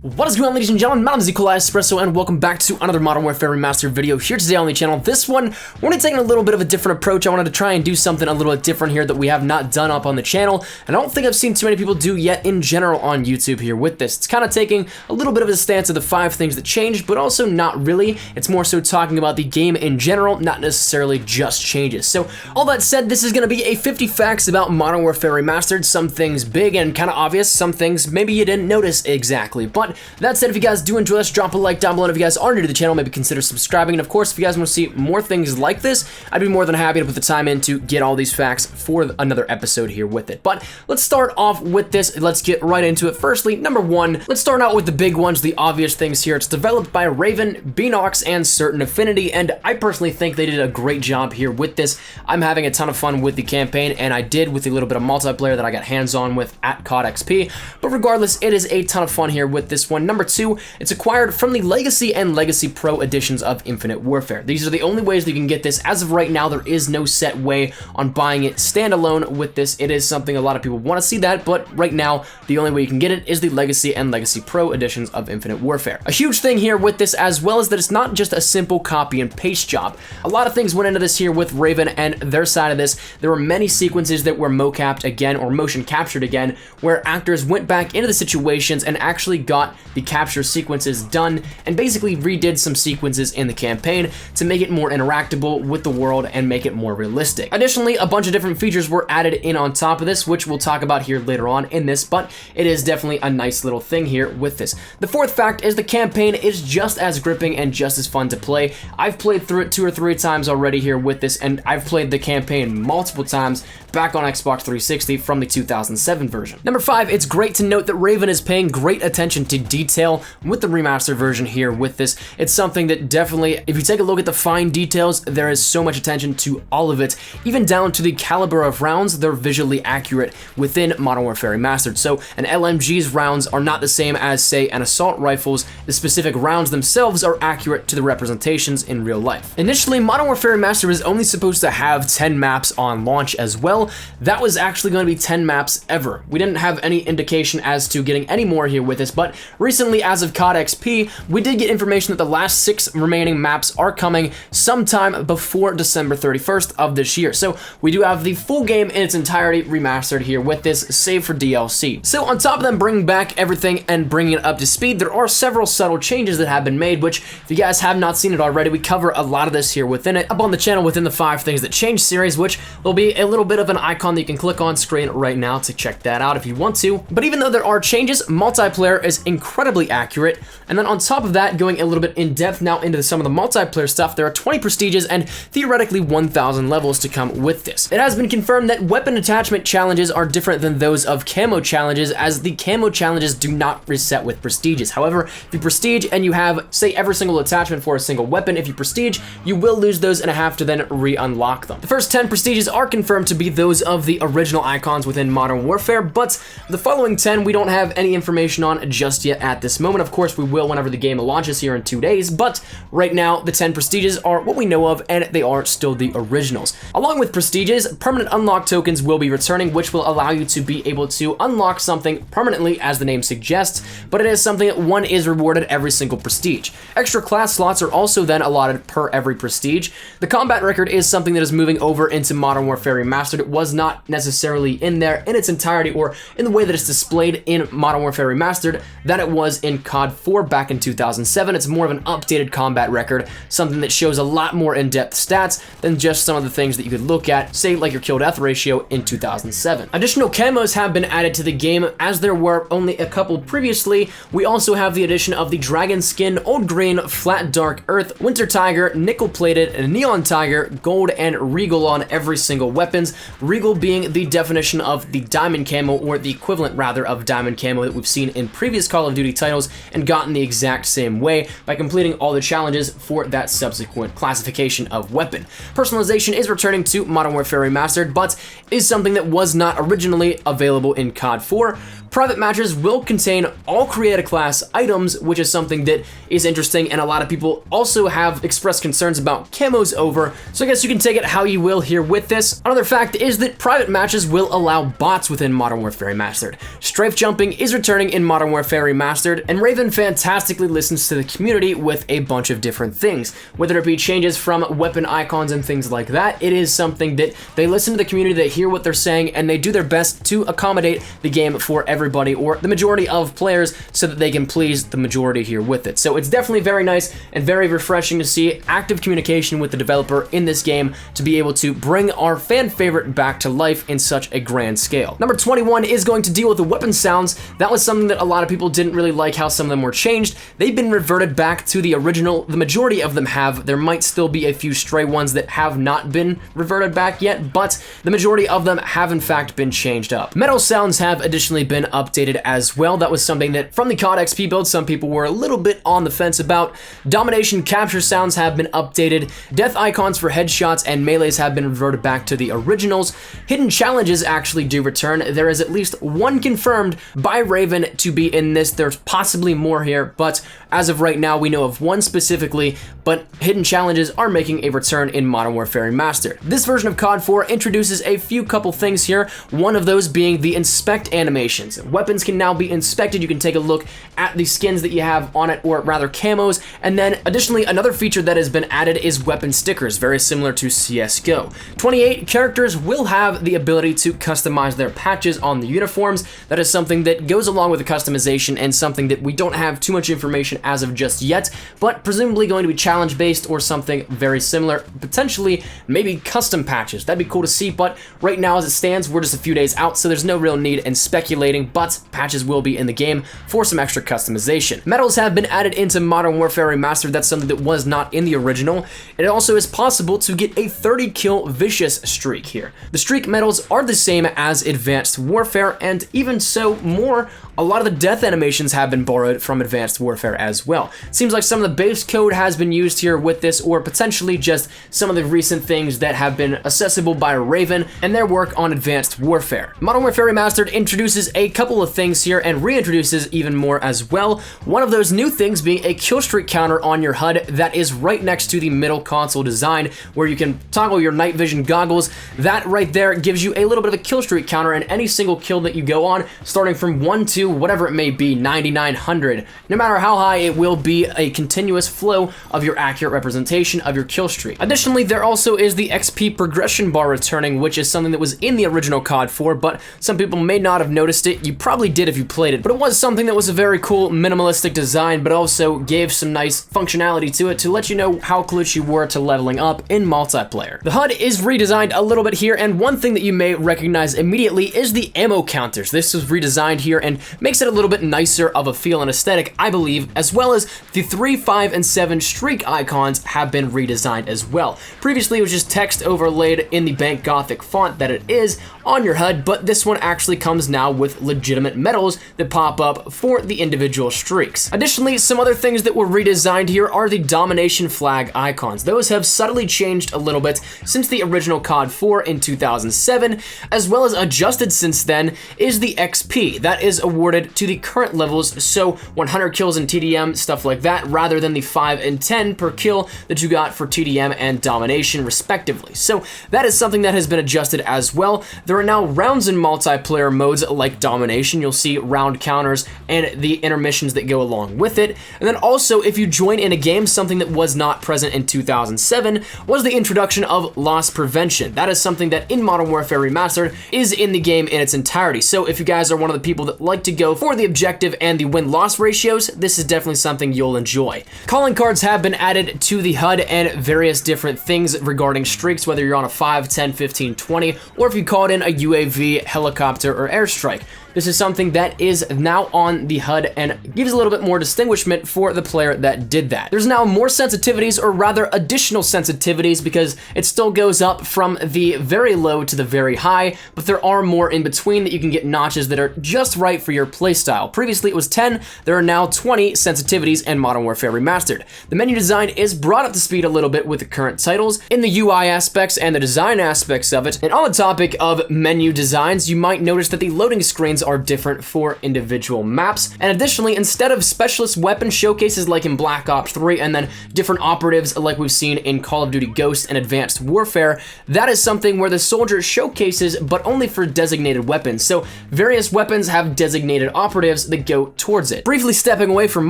What is going on, ladies and gentlemen? My name is Espresso, and welcome back to another Modern Warfare Remastered video here today on the channel. This one, we're going to take a little bit of a different approach. I wanted to try and do something a little bit different here that we have not done up on the channel, and I don't think I've seen too many people do yet in general on YouTube here with this. It's kind of taking a little bit of a stance of the 5 things that changed, but also not really. It's more so talking about the game in general, not necessarily just changes. So, all that said, this is going to be a 50 facts about Modern Warfare Remastered. Some things big and kind of obvious, some things maybe you didn't notice exactly. But that said, if you guys do enjoy this, drop a like down below. And if you guys are new to the channel, maybe consider subscribing. And of course, if you guys want to see more things like this, I'd be more than happy to put the time in to get all these facts for another episode here with it. But let's start off with this. Let's get right into it. Firstly, number 1, let's start out with the big ones, the obvious things here. It's developed by Raven, Beanox, and Certain Affinity, and I personally think they did a great job here with this. I'm having a ton of fun with the campaign, and I did with a little bit of multiplayer that I got hands-on with at COD XP. But regardless, it is a ton of fun here with this one. Number 2, it's acquired from the Legacy and Legacy Pro editions of Infinite Warfare. These are the only ways that you can get this. As of right now, there is no set way on buying it standalone with this. It is something a lot of people want to see that, but right now, the only way you can get it is the Legacy and Legacy Pro editions of Infinite Warfare. A huge thing here with this as well is that it's not just a simple copy and paste job. A lot of things went into this here with Raven and their side of this. There were many sequences that were mocapped again or motion captured again, where actors went back into the situations and actually got the capture sequences done and basically redid some sequences in the campaign to make it more interactable with the world and make it more realistic. Additionally, a bunch of different features were added in on top of this, which we'll talk about here later on in this, but it is definitely a nice little thing here with this. The 4th fact is the campaign is just as gripping and just as fun to play. I've played through it 2 or 3 times already here with this, and I've played the campaign multiple times back on Xbox 360 from the 2007 version. Number 5, it's great to note that Raven is paying great attention to detail with the remastered version here with this. It's something that definitely, if you take a look at the fine details, there is so much attention to all of it, even down to the caliber of rounds. They're visually accurate within Modern Warfare Remastered. So an LMG's rounds are not the same as, say, an assault rifle's. The specific rounds themselves are accurate to the representations in real life. Initially, Modern Warfare Remastered was only supposed to have 10 maps on launch as well. That was actually going to be 10 maps ever. We didn't have any indication as to getting any more here with this, but recently, as of COD XP, we did get information that the last 6 remaining maps are coming sometime before December 31st of this year. So we do have the full game in its entirety remastered here with this, save for DLC. So on top of them bringing back everything and bringing it up to speed, there are several subtle changes that have been made, which if you guys have not seen it already, we cover a lot of this here within it, up on the channel within the 5 things that changed series, which there'll be a little bit of an icon that you can click on screen right now to check that out if you want to. But even though there are changes, multiplayer is incredibly accurate. And then on top of that, going a little bit in depth now into some of the multiplayer stuff, there are 20 prestiges and theoretically 1,000 levels to come with this. It has been confirmed that weapon attachment challenges are different than those of camo challenges, as the camo challenges do not reset with prestiges. However, if you prestige and you have, say, every single attachment for a single weapon, if you prestige, you will lose those and have to then re-unlock them. The first 10 prestiges are confirmed to be those of the original icons within Modern Warfare, but the following 10 we don't have any information on just yet at this moment. Of course, we will whenever the game launches here in 2 days, but right now the 10 prestiges are what we know of, and they are still the originals. Along with prestiges, permanent unlock tokens will be returning, which will allow you to be able to unlock something permanently, as the name suggests, but it is something that one is rewarded every single prestige. Extra class slots are also then allotted per every prestige. The combat record is something that is moving over into Modern Warfare Remastered. It was not necessarily in there in its entirety or in the way that it's displayed in Modern Warfare Remastered that it was in COD 4 back in 2007. It's more of an updated combat record, something that shows a lot more in-depth stats than just some of the things that you could look at, say like your kill-death ratio in 2007. Additional camos have been added to the game, as there were only a couple previously. We also have the addition of the Dragon Skin, Old Green, Flat Dark Earth, Winter Tiger, Nickel Plated, Neon Tiger, Gold, and Regal on every single weapons. Regal being the definition of the diamond camo, or the equivalent rather of diamond camo that we've seen in previous Call of Duty titles and gotten the exact same way by completing all the challenges for that subsequent classification of weapon. Personalization is returning to Modern Warfare Remastered, but is something that was not originally available in COD 4. Private matches will contain all create a class items, which is something that is interesting, and a lot of people also have expressed concerns about camos over, so I guess you can take it how you will here with this. Another fact is that private matches will allow bots within Modern Warfare Remastered. Strafe jumping is returning in Modern Warfare Remastered, and Raven fantastically listens to the community with a bunch of different things. Whether it be changes from weapon icons and things like that, it is something that they listen to the community, they hear what they're saying, and they do their best to accommodate the game for everybody, or the majority of players, so that they can please the majority here with it. So it's definitely very nice and very refreshing to see active communication with the developer in this game to be able to bring our fan favorite back to life in such a grand scale. Number 21 is going to deal with the weapon sounds. That was something that a lot of people didn't really like how some of them were changed. They've been reverted back to the original. The majority of them have. There might still be a few stray ones that have not been reverted back yet, but the majority of them have in fact been changed up. Metal sounds have additionally been updated as well. That was something that from the COD XP build some people were a little bit on the fence about. Domination capture sounds have been updated. Death icons for headshots and melees have been reverted back to the originals. Hidden challenges actually do return. There is at least one confirmed by Raven to be in this. There's possibly more here, but as of right now we know of one specifically, but hidden challenges are making a return in Modern Warfare Remastered. This version of COD 4 introduces a few couple things here, one of those being the inspect animations. Weapons can now be inspected. You can take a look at the skins that you have on it, or rather camos, and then additionally another feature that has been added is weapon stickers, very similar to CSGO. 28 characters will have the ability to customize their patches on the uniforms. That is something that goes along with the customization and something that we don't have too much information as of just yet, but presumably going to be challenge based or something very similar, potentially maybe custom patches. That'd be cool to see, but right now as it stands, we're just a few days out, so there's no real need in speculating, but patches will be in the game for some extra customization. Medals have been added into Modern Warfare Remastered. That's something that was not in the original. It also is possible to get a 30 kill vicious streak here. The streak medals are the same as Advanced Warfare, and even so more, a lot of the death animations have been borrowed from Advanced Warfare as well. It seems like some of the base code has been used here with this, or potentially just some of the recent things that have been accessible by Raven and their work on Advanced Warfare. Modern Warfare Remastered introduces a couple of things here and reintroduces even more as well. One of those new things being a kill streak counter on your HUD that is right next to the middle console design, where you can toggle your night vision goggles. That right there gives you a little bit of a kill streak counter in any single kill that you go on, starting from 1 to whatever it may be, 9900. No matter how high, it will be a continuous flow of your accurate representation of your kill streak. Additionally, there also is the XP progression bar returning, which is something that was in the original COD 4, but some people may not have noticed it. You probably did if you played it, but it was something that was a very cool minimalistic design, but also gave some nice functionality to it to let you know how close you were to leveling up in multiplayer. The HUD is redesigned a little bit here, and one thing that you may recognize immediately is the ammo counters. This was redesigned here and makes it a little bit nicer of a feel and aesthetic, I believe, as well as the 3, 5, and 7 streak icons have been redesigned as well. Previously, it was just text overlaid in the Bank Gothic font that it is on your HUD, but this one actually comes now with legitimate medals that pop up for the individual streaks. Additionally, some other things that were redesigned here are the domination flag icons. Those have subtly changed a little bit since the original COD 4 in 2007, as well as adjusted since then is the XP that is awarded to the current levels, so 100 kills in TDM, stuff like that, rather than the 5 and 10 per kill that you got for TDM and domination respectively. So that is something that has been adjusted as well. There are now rounds in multiplayer modes like domination. You'll see round counters and the intermissions that go along with it. And then also, if you join in a game, something that was not present in 2007 was the introduction of loss prevention. That is something that in Modern Warfare Remastered is in the game in its entirety. So if you guys are one of the people that like to go for the objective and the win-loss ratios, this is definitely something you'll enjoy. Calling cards have been added to the HUD and various different things regarding streaks, whether you're on a 5, 10, 15, 20, or if you called in a UAV, helicopter, or airstrike. This is something that is now on the HUD and gives a little bit more distinguishment for the player that did that. There's now more sensitivities, or rather additional sensitivities, because it still goes up from the very low to the very high, but there are more in between that you can get notches that are just right for your playstyle. Previously it was 10, there are now 20 sensitivities in Modern Warfare Remastered. The menu design is brought up to speed a little bit with the current titles in the UI aspects and the design aspects of it. And on the topic of menu designs, you might notice that the loading screens are different for individual maps. And additionally, instead of specialist weapon showcases like in Black Ops 3 and then different operatives like we've seen in Call of Duty Ghosts and Advanced Warfare, that is something where the soldier showcases but only for designated weapons. So various weapons have designated operatives that go towards it. Briefly stepping away from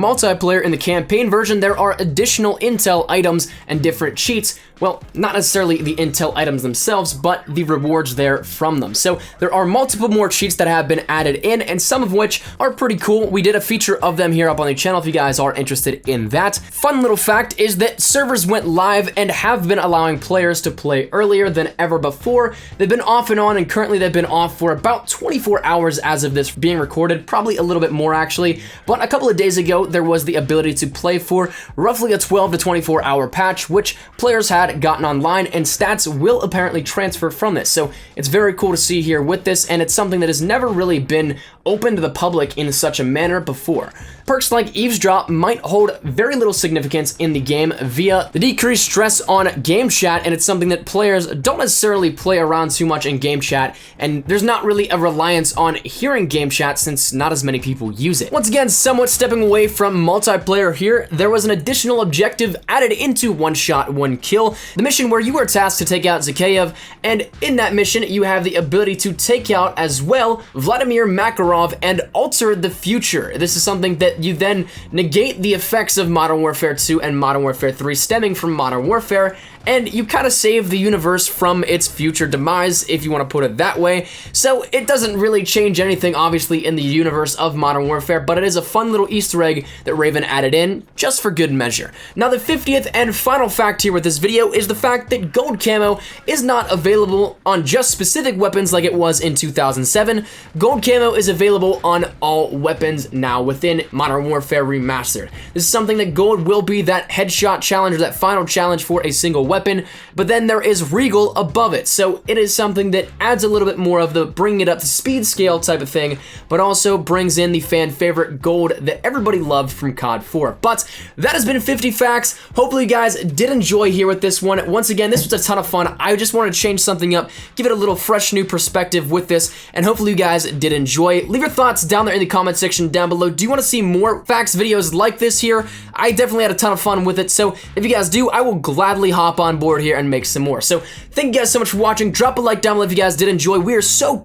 multiplayer, in the campaign version, there are additional intel items and different cheats. Well, not necessarily the intel items themselves, but the rewards there from them. So there are multiple more cheats that have been added in, and some of which are pretty cool. We did a feature of them here up on the channel if you guys are interested in that. Fun little fact is that servers went live and have been allowing players to play earlier than ever before. They've been off and on, and currently they've been off for about 24 hours as of this being recorded, probably a little bit more actually. But a couple of days ago, there was the ability to play for roughly a 12 to 24 hour patch, which players had gotten online, and stats will apparently transfer from this. So it's very cool to see here with this, and it's something that has never really been open to the public in such a manner before. Perks like eavesdrop might hold very little significance in the game via the decreased stress on game chat, and it's something that players don't necessarily play around too much in game chat, and there's not really a reliance on hearing game chat since not as many people use it. Once again, somewhat stepping away from multiplayer here, there was an additional objective added into One Shot, One Kill, the mission where you were tasked to take out Zakhaev, and in that mission you have the ability to take out as well Vladimir Makarov and alter the future. This is something that you then negate the effects of Modern Warfare 2 and Modern Warfare 3 stemming from Modern Warfare, and you kind of save the universe from its future demise, if you want to put it that way. So it doesn't really change anything, obviously, in the universe of Modern Warfare, but it is a fun little Easter egg that Raven added in, just for good measure. Now, the 50th and final fact here with this video is the fact that gold camo is not available on just specific weapons like it was in 2007. Gold camo is available on all weapons now within Modern Warfare Remastered. This is something that gold will be that headshot challenge, or that final challenge for a single weapon, but then there is Regal above it, so it is something that adds a little bit more of the bringing it up to speed scale type of thing, but also brings in the fan favorite gold that everybody loved from COD 4. But that has been 50 facts. Hopefully you guys did enjoy here with this one. Once again, this was a ton of fun. I just wanted to change something up, give it a little fresh new perspective with this, and hopefully you guys did enjoy. Leave your thoughts down there in the comment section down below. Do you want to see more facts videos like this here? I definitely had a ton of fun with it, so if you guys do, I will gladly hop on board here and make some more. So thank you guys so much for watching. Drop a like down below if you guys did enjoy. We are so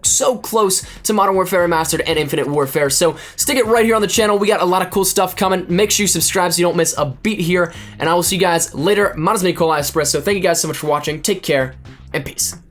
close to Modern Warfare Remastered and Infinite Warfare, so stick it right here on the channel. We got a lot of cool stuff coming. Make sure you subscribe so you don't miss a beat here, and I will see you guys later. My name is MWR. So thank you guys so much for watching. Take care and peace.